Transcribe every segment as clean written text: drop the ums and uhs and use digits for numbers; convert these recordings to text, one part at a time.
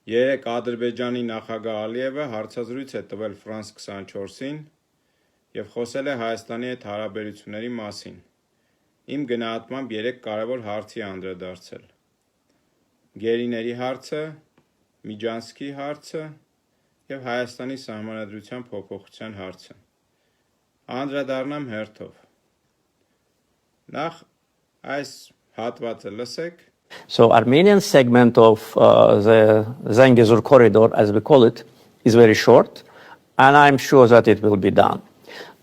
Երեկ Ադրբեջանի նախագահ Ալիևը հարցազրույց է տվել France 24-ին և խոսել է Հայաստանի հետ հարաբերությունների մասին։ Իմ գնահատմամբ 3 կարևոր հարցի անդրադարձել։ Գերիների հարցը, Միջանցքի հարցը և Հայաստանի սահմանադրության փոփոխության հարցը։ Անդրադառնամ հերթով։ Նախ այս հատվածը լսեք։ So Armenian segment of the Zangezur corridor, as we call it, is very short, and I'm sure that it will be done.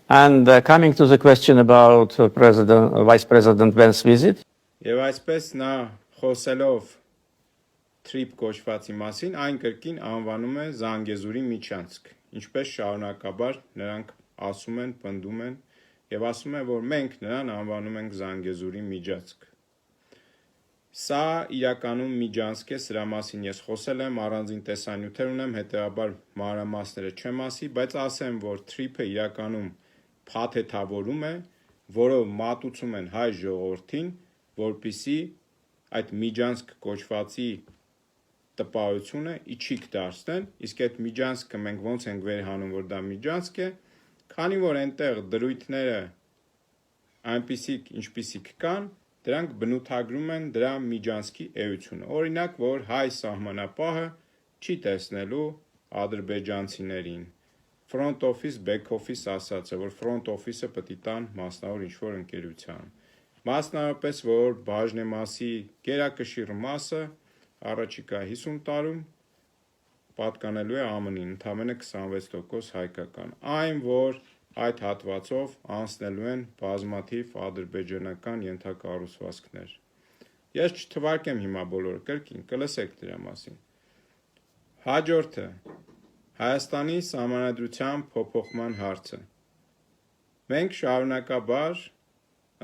And coming to the question about Vice President Vance's visit. Եվ այսպես նա խոսելով Trip կոչվածի մասին, այն կրկին անվանում է Զանգեզուրի միջանցք, ինչպես շարունակաբար նրանք ասում են, պնդում են եւ ասում են, որ մենք նրան անվանում ենք Զանգեզուրի միջանցք։ Սա իրականում միջանցք է, սրա մասին ես խոսել եմ, առանձին տեսանյութեր ունեմ, հետեւաբար մանրամասները չեմ ասի, բայց ասեմ, որ Trip-ը իրականում փաթեթավորում է, որով մատուցում են հայ ժողովրդին, որպիսի այդ միջանցք կոչվածի տպավորությունը իջիկ դարձնեն, իսկ այդ միջանցքը մենք ոնց ենք վերհանում, որ դա միջանցք է, քանի որ այնտեղ դրույթները այնպիսիք, ինչպիսիք կան, դրանք բնութագրում են դրա միջանցքի էությունը։ Օրինակ, որ հայ սահմանապահը չի տեսնելու ադրբեջանցիներին։ Front office, back office ասած է, որ front office-ը պետք է տան մասնավոր ինչ-որ ընկերության։ Մասնավորապես, որ բաժնեմասի գերակշիռ մասը առաջիկա 50 տարում պատկանելու է ԱՄՆ-ին, ընդամենը 26% հայկական։ Այն, որ այդ հատվածով անցնելու են բազմաթիվ ադրբեջանական ենթակառուցվածքներ։ Ես չթվարկեմ հիմա բոլորը, կրկին կլսեք դրա մասին։ Հաջորդը Հայաստանի սահմանադրության փոփոխման հարցը։ Մենք շարունակաբար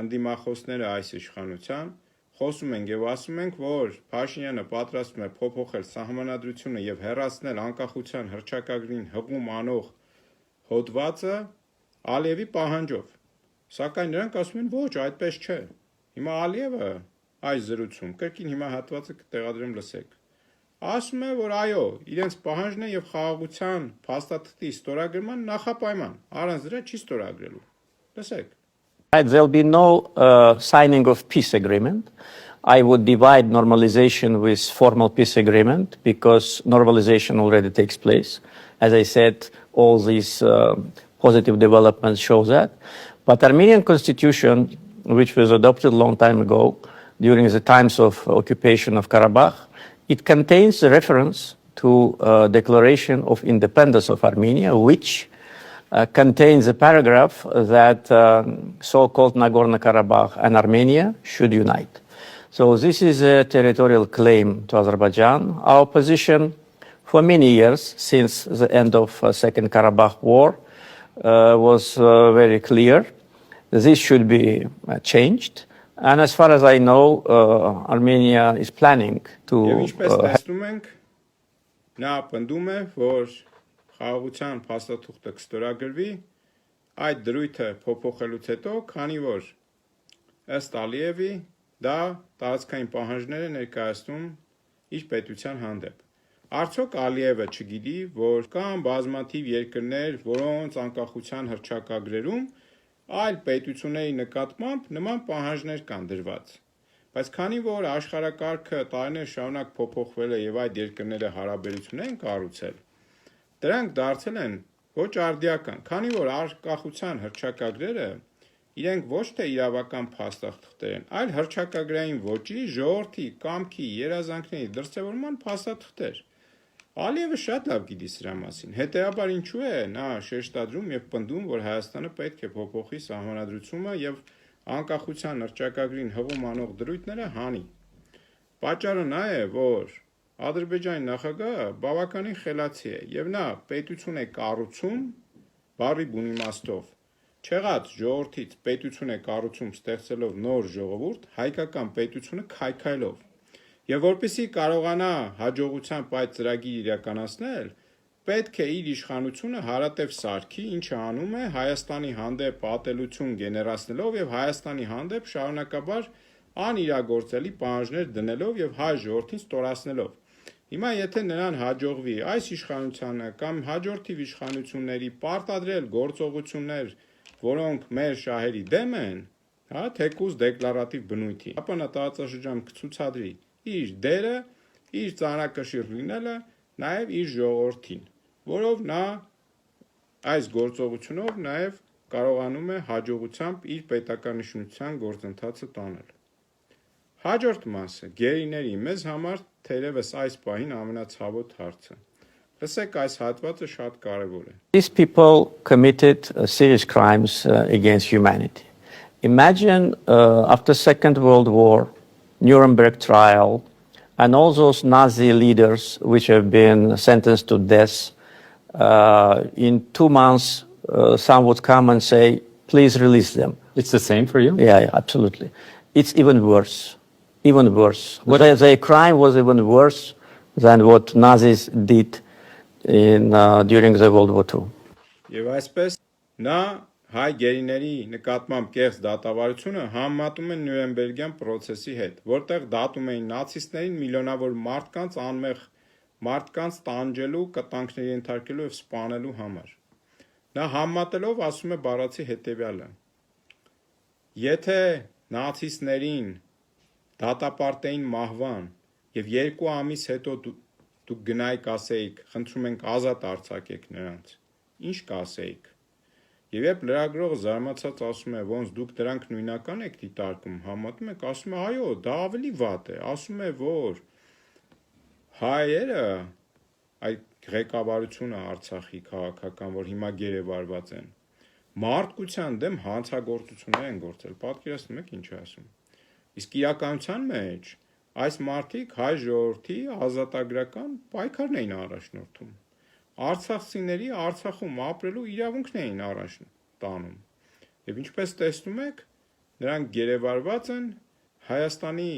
ընդդիմախոսները այս իշխանության խոսում ենք եւ ասում ենք, որ Փաշինյանը պատրաստվում է փոփոխել սահմանադրությունը եւ հեռացնել անկախության հռչակագրին հղում անող հոդվածը Ալիևի պահանջով, սակայն նրանք ասում են ոչ, այդպես չէ։ Հիմա Ալիևը այս զրույցում, կրկին հիմա հատվածը կտեղադրեմ լսեք, ասում է, որ այո, իրենց պահանջն է եւ խաղաղության փաստաթղթի ստորագրման նախապայման, առանց դրա չի ստորագրելու։ Լսեք։ There'll be no signing of peace agreement. I would divide normalization with formal peace agreement because normalization already takes place. As I said, all these positive developments show that. But Armenian constitution, which was adopted a long time ago, during the times of occupation of Karabakh, it contains a reference to declaration of independence of Armenia, which contains a paragraph that so-called Nagorno-Karabakh and Armenia should unite. So this is a territorial claim to Azerbaijan. Our position for many years, since the end of Second Karabakh War, was very clear. This should be changed. And as far as I know, Armenia is planning to... Նա պնդում է, որ խաղաղության փաստաթուղթը կստորագրվի այդ դրույթը փոփոխելուց հետո, քանի որ ըստ Ալիևի դա տարածքային պահանջներ է ներկայացնում իր պետության հանդեպ։ Արդյոք Ալիևը չգիտի, որ կան բազմաթիվ երկրներ, որոնց անկախության հռչակագրերում այլ պետությունների նկատմամբ նման պահանջներ կան դրված։ Բայց քանի որ աշխարհակարգը տարիներ շարունակ փոփոխվել է եւ այդ երկրները հարաբերություններ են կառուցել, դրանք դարձել են ոչ արդիական, քանի որ անկախության հռչակագրերը իրենք ոչ թե իրավական փաստաթղթեր են, այլ հռչակագրային ոճի, ժողովրդի, կամքի, երազանքների դրսևորման փաստաթղթեր։ Ալիևը շատ լավ գիտի սրա մասին։ Հետեւաբար ինչու է նա շեշտադրում եւ պնդում, որ Հայաստանը պետք է փոփոխի սահմանադրությունը եւ անկախության հռչակագրին հղում անող դրույթները հանի։ Պատճառը նա է, որ Ադրբեջանի նախագահը բավականին խելացի է եւ նա պետություն է կառուցում բառի բուն իմաստով։ Չեղած ժողովրդից պետություն է կառուցում ստեղծելով նոր ժողովուրդ, հայկական պետությունը քայքայլով։ Եվ որպեսզի կարողանա հաջողությամբ այդ ծրագիր իրականացնել, պետք է իր իշխանությունը հարատև սարքի, ինչը անում է Հայաստանի հանդեպ ատելություն գեներացնելով եւ Հայաստանի հանդեպ շարունակաբար անիրագործելի պահանջներ դնելով եւ հայ ժողովրդին ստորացնելով։ Հիմա եթե նրան հաջողվի այս իշխանությանը կամ հաջորդիվ իշխանությունների պարտադրել գործողություններ, որոնք մեր շահերի դեմ են, հա, թեկուզ դեկլարատիվ բնույթի, ապա նա տարածաշրջանում կցուցադրի իր դերը, իր ծանրակշիռ լինելը, նաև իր ժողովրդին, որով նա այս գործողությունով նաև կարողանում է հաջողությամբ իր պետականիշխանության գործընթացը տանել։ Հաջորդ մասը գերիների մեզ համար թերևս այս պահին ամենացավոտ հարցը։ Լսեք, այս հատվածը շատ կարևոր է։ These people committed serious crimes against humanity. Imagine after Second World War, Nuremberg trial, and all those Nazi leaders which have been sentenced to death, in 2 months, some would come and say, please release them. It's the same for you? Yeah, absolutely. It's even worse. Even worse. The crime was even worse than what Nazis did during the World War II. Եվ այսպես նա հայ գերիների նկատմամբ կեղծ դատավարությունը համեմատում են Նյուրնբերգյան process-ի հետ, որտեղ դատում էին նացիստներին միլիոնավոր մարդկանց անմեղ մարդկանց տանջելու, կտանքների ենթարկելու եւ սպանելու համար։ Նա համեմատելով ասում է բառացի հետեւյալը. Եթե նացիստներին դատապարտեին մահվան եւ 2 ամիս հետո դուք գնայիք ասեիք, խնդրում ենք ազատ արձակեք նրանց, ինչ կասեիք։ Եվ երբ լրագրողը զարմացած ասում է, ոնց դուք դրանք նույնական եք դիտարկում, համատում եք, ասում է, այո, դա ավելի վատ է, ասում է, որ հայերը, այդ ղեկավարությունը Արցախի քաղաքական, որ հիմա գերեվարված են, մարդկության դեմ հանցագործություններ են գործել, պատկերացնում եք ինչ է ասում։ Իսկ իրականության մեջ այս մարդիկ հայ ժողովրդի ազատագրական պայքարն էին առաջնորդում։ Արցախցիների Արցախում ապրելու իրավունքն էին առաջ տանում։ Եվ ինչպես տեսնում եք, նրանք գերեվարված են Հայաստանի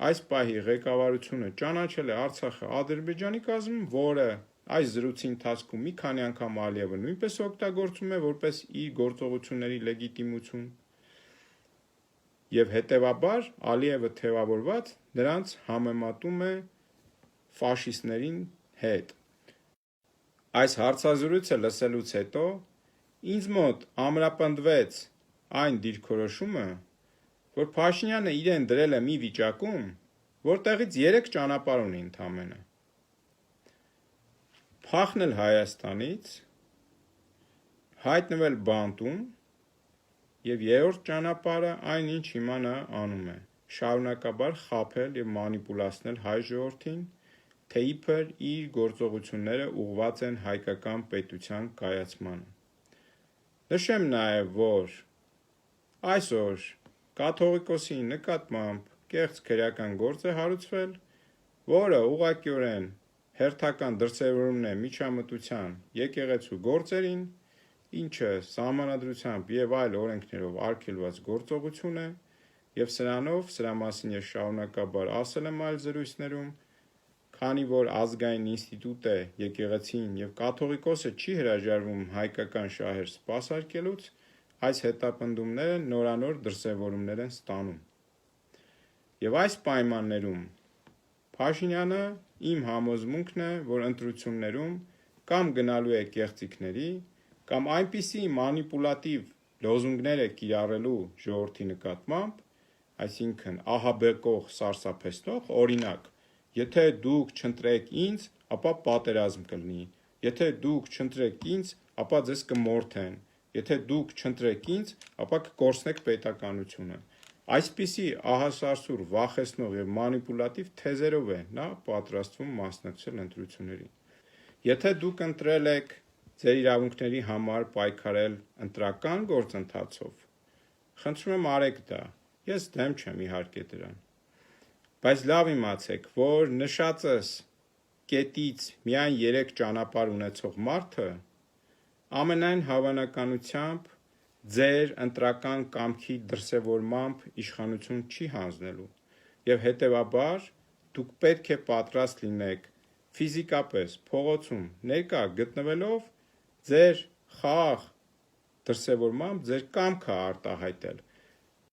այս պահի ղեկավարությունը ճանաչել է Արցախը Ադրբեջանի կազմում, որը այս զրույցի ընթացքում մի քանի անգամ Ալիևը նույնպես օգտագործում է որպես իր գործողությունների լեգիտիմություն։ Եվ հետևաբար Ալիևը թևավորված նրանց համեմատում է ֆաշիստներին հետ։ Այս հարցազրույցը լսելուց հետո ինձ մոտ ամրապնդվեց այն դիրքորոշումը, որ Փաշինյանը իրեն դրել է մի վիճակում, որտեղից 3 ճանապարհ ունի ընդամենը։ Փախնել Հայաստանից, հայտնվել բանտում, եւ 3-րդ ճանապարհը այնինչ հիմա նա անում է, շարունակաբար խաբել եւ մանիպուլացնել հայ ժողովրդին, թե իբր իր գործողությունները ուղղված են հայկական պետության կայացմանը։ Նշեմ նաեւ, որ այսօր կաթողիկոսի նկատմամբ կեղծ քրեական գործ է հարուցվել, որը ուղղակիորեն հերթական դրսևորումն է միջամտության եկեղեցու գործերին, ինչը սահմանադրությամբ եւ այլ օրենքներով արգելված գործողություն է, եւ սրանով սրա մասին ես շարունակաբար ասել եմ այլ զրույցներում, քանի որ ազգային ինստիտուտ է եկեղեցին եւ կաթողիկոսը չի հրաժարվում հայկական շահեր սպասարկելուց, այս հետապնդումները նորանոր դրսևորումներ են ստանում։ Եվ այս պայմաններում Փաշինյանը իմ համոզմունքն է, որ ընտրություններում կամ գնալու է կեղծիքների, կամ այնպիսի մանիպուլատիվ լոզունգներ է կիրառելու ժողովրդի նկատմամբ, այսինքն ահաբեկող, սարսափեցնող, օրինակ, եթե դուք չընտրեք ինձ, ապա պատերազմ կլինի, եթե դուք չընտրեք ինձ, ապա ձեզ կմորթեն, եթե դուք չընտրեք ինձ, ապա կկորցնեք պետականությունը։ Այսպիսի ահասարսուր, վախեցնող եւ մանիպուլատիվ թեզերով է նա պատրաստվում մասնակցել ընտրություններին։ Եթե դուք ընտրել եք ձեր իրավունքների համար պայքարել ընտրական գործընթացով, խնդրում եմ արեք դա, ես դեմ չեմ իհարկե դրան, բայց լավ իմացեք, որ նշածս կետից միայն 3 ճանապարհ ունեցող մարդը ամենայն հավանականությամբ ձեր ընտրական կամքի դրսևորմամբ իշխանություն չի հանձնելու եւ հետեւաբար դուք պետք է պատրաստ լինեք ֆիզիկապես փողոցում ներկա գտնվելով ձեր խաղ դրսևորմամբ ձեր կամքը արտահայտել